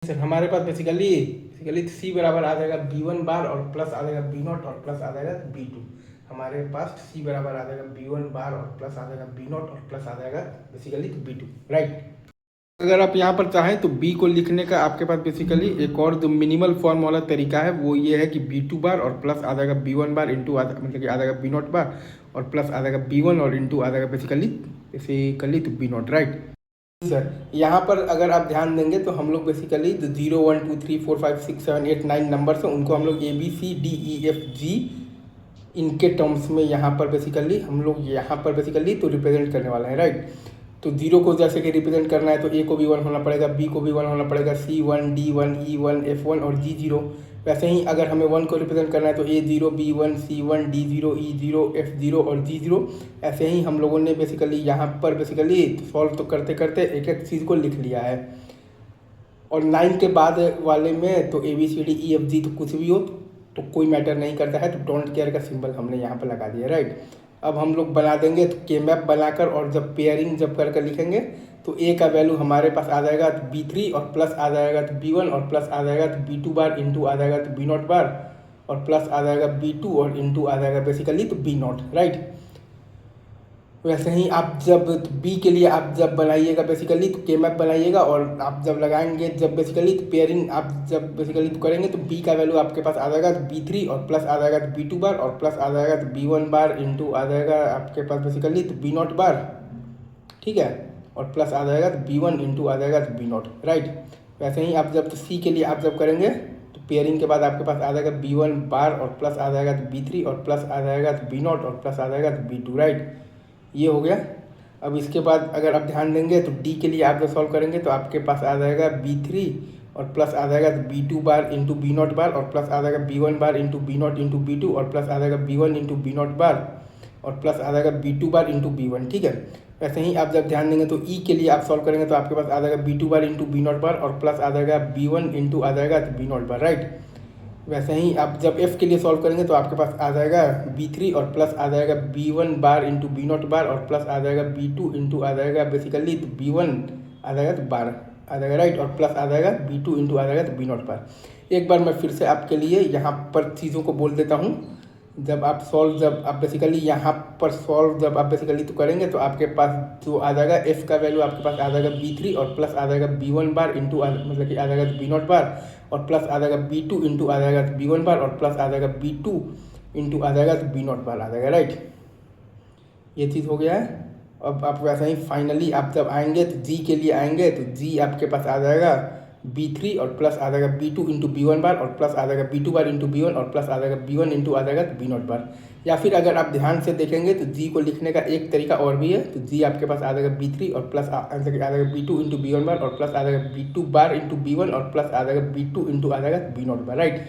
Sir हमारे पास basically सी बराबर आ जाएगा B1 बार और प्लस आ जाएगा B0 और प्लस आ जाएगा B2। हमारे पास सी बराबर आ जाएगा B1 बार और प्लस आ जाएगा B0 और प्लस आ जाएगा बेसिकली B2, राइट। अगर आप यहाँ पर चाहें तो B को लिखने का आपके पास बेसिकली एक और जो मिनिमल फॉर्म वाला तरीका है वो ये है कि B2 बार और प्लस आ जाएगा B1 बार इंटू मतलब कि आ जाएगा B0 बार और प्लस आ जाएगा B1 और इंटू आ जाएगा बेसिकली तो B0, राइट। सर यहाँ पर अगर आप ध्यान देंगे तो हम लोग बेसिकली जो 0 1 2 3 4 5 6 7 8 9 नंबर्स हैं उनको हम लोग ABCDEFG इनके टर्म्स में यहाँ पर बेसिकली हम लोग यहाँ पर बेसिकली तो रिप्रेजेंट करने वाले हैं, राइट। तो 0 को जैसे कि रिप्रेजेंट करना है तो A को भी 1 होना पड़ेगा, B को भी 1 होना पड़ेगा, C1 D1 E1 F1 और G0। वैसे ही अगर हमें 1 को रिप्रेजेंट करना है तो A0 B1 C1 D0 E0 F0 और G0। ऐसे ही हम लोगों ने बेसिकली यहाँ पर बेसिकली सॉल्व तो करते करते एक एक चीज़ को लिख लिया है। और 9 के बाद वाले में तो ABCDEFG तो कुछ भी हो तो कोई मैटर नहीं करता है, तो डोंट केयर का सिंबल हमने यहाँ पर लगा दिया, राइट। अब हम लोग बना देंगे तो के मैप बनाकर और जब पेयरिंग जब करके लिखेंगे तो ए का वैल्यू हमारे पास आ जाएगा तो B3 और प्लस आ जाएगा तो B1 और प्लस आ जाएगा तो B2 बार इंटू आ जाएगा तो B0 बार और प्लस आ जाएगा B2 और इंटू आ जाएगा बेसिकली तो B0, राइट। वैसे ही आप जब बी के लिए आप जब बनाइएगा बेसिकली तो के मैप बनाइएगा और आप जब लगाएंगे जब बेसिकली तो पेयरिंग आप जब बेसिकली तो करेंगे तो बी का वैल्यू आपके पास आ जाएगा तो B3 और प्लस आ जाएगा तो B2 बार और प्लस आ जाएगा तो B1 बार इंटू आ जाएगा आपके पास बेसिकली तो B0 बार, ठीक है, और प्लस आ जाएगा तो B1 इंटू आ जाएगा तो B0, राइट। वैसे ही आप जब तो सी के लिए आप जब करेंगे तो पेयरिंग के बाद आपके पास आ जाएगा B1 बार और प्लस आ जाएगा तो B3 और प्लस आ जाएगा तो B0 और प्लस आ जाएगा तो B2, राइट। ये हो गया। अब इसके बाद अगर आप ध्यान देंगे तो डी के लिए आप जब सॉल्व करेंगे तो आपके पास आ जाएगा B3 और प्लस आ जाएगा तो B2 बार इंटू B0 बार और प्लस आ जाएगा B1 bar into B0 into B2 और प्लस आ जाएगा B1 इंटू B0 बार और प्लस आ जाएगा B2 बार इंटू B1, ठीक है। वैसे ही आप जब ध्यान देंगे तो ई के लिए आप सॉल्व करेंगे तो आपके पास आ जाएगा B2 बार इंटू B0 बार और प्लस आ जाएगा B1 इंटू आ जाएगा तो B0 बार, राइट। वैसे ही आप जब एफ के लिए सॉल्व करेंगे तो आपके पास आ जाएगा B3 और प्लस आ जाएगा B1 बार इंटू B0 बार और प्लस आ जाएगा B2 इंटू आ जाएगा बेसिकली तो B1 आ जाएगा तो बार आ जाएगा, राइट, और प्लस आ जाएगा B2 इंटू आ जाएगा तो B0 बार। एक बार मैं फिर से आपके लिए यहाँ पर चीज़ों को बोल देता हूँ। जब आप बेसिकली यहाँ पर सॉल्व जब आप बेसिकली तो करेंगे तो आपके पास जो आ जाएगा एफ का वैल्यू आपके पास आ जाएगा B3 और प्लस आ जाएगा B1 बार इंटू मतलब कि आ जाएगा तो B0 बार और प्लस आ जाएगा B2 इंटू आ जाएगा तो B1 बार और प्लस आ जाएगा B2 इंटू आ जाएगा तो B0 बार आ जाएगा, राइट। ये चीज़ हो गया है। अब आप वैसे ही फाइनली आप जब आएंगे तो जी के लिए आएंगे तो जी आपके पास आ जाएगा B3 और प्लस आ जाएगा B2 इंटू B1 बार और प्लस आ जाएगा B2 बार इंटू B1 और प्लस आ जाएगा B1 इंटू आ जाएगा तो B0 बार। या फिर अगर आप ध्यान से देखेंगे तो जी को लिखने का एक तरीका और भी है, तो जी आपके पास आ जाएगा B3 और प्लस आ जाएगा B2 इंटू B1 बार और प्लस आ जाएगा B2 बार इंटू B1 और प्लस आ जाएगा B2 इंटू आ जाएगा B0 बार, राइट।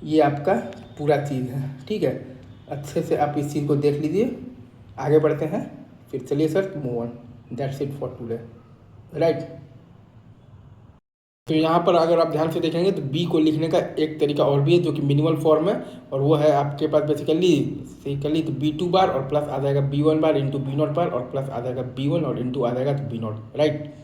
ये आपका पूरा चीज़ है, ठीक है। अच्छे से आप इस चीज़ को देख लीजिए। आगे बढ़ते हैं फिर, चलिए sir move on, that's it for today, right. तो यहाँ पर अगर आप ध्यान से देखेंगे तो बी को लिखने का एक तरीका और भी है जो कि मिनिमल फॉर्म है और वो है आपके पास बेसिकली तो B2 बार और प्लस आ जाएगा B1 बार इंटू B0 बार और प्लस आ जाएगा B1 और इंटू आ जाएगा तो B0, राइट।